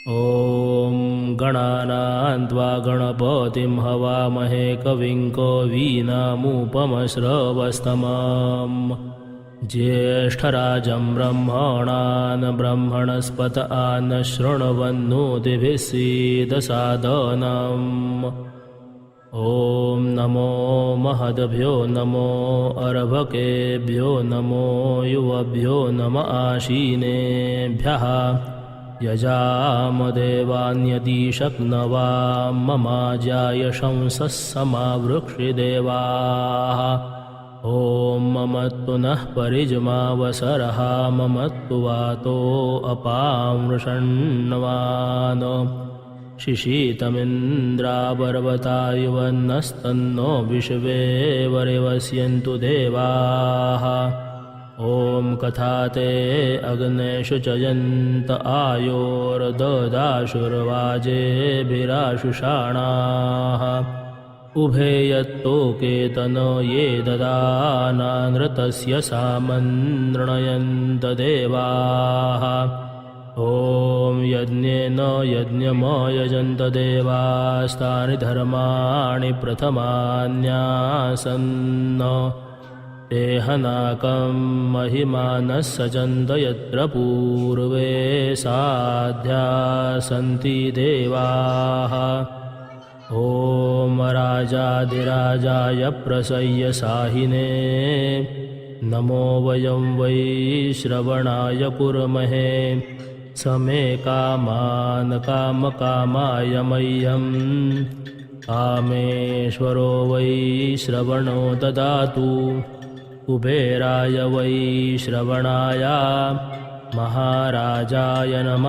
ॐ गणानान्त्वा गणपतिं हवामहे कविं कवीनामुपमश्रवस्तमम् ज्येष्ठराजं ब्रह्मणान् ब्रह्मणस्पत आन शृण्वन्नोतिभिः सीदसादनम्। ॐ नमो महद्भ्यो नमो अर्भकेभ्यो नमो युवभ्यो नम आशीनेभ्यः यजामदेवान्यतिशक्नवा ममाजाय शंसः समावृक्षिदेवाः। ॐ ममत्तु नः परिजमावसरः ममत्तु वातो अपामृषण्वान् शिशीतमिन्द्रापर्वतायुवन्नस्तन्नो विश्वे वरिवस्यन्तु देवाः। ॐ कथाते अग्नेषु चयन्त आयोर्ददाशुर्वाजेभिराशुषाणाः उभे यत्तोकेतन ये ददानानृतस्य सामन्नृणयन्त देवाः। ॐ यज्ञेन यज्ञमयजन्त देवास्तानि धर्माणि प्रथमान्यासन्न तेहनाकं महिमानः सचन्त यत्र पूर्वे साध्या सन्ति देवाः। ॐ राजाधिराजाय प्रसह्य साहिने नमो वयं वै श्रवणाय कुर्महे समे कामान् कामकामाय मह्यं कामेश्वरो वै श्रवणो ददातु कुबेराय वै श्रवणाय महाराजाय नमः।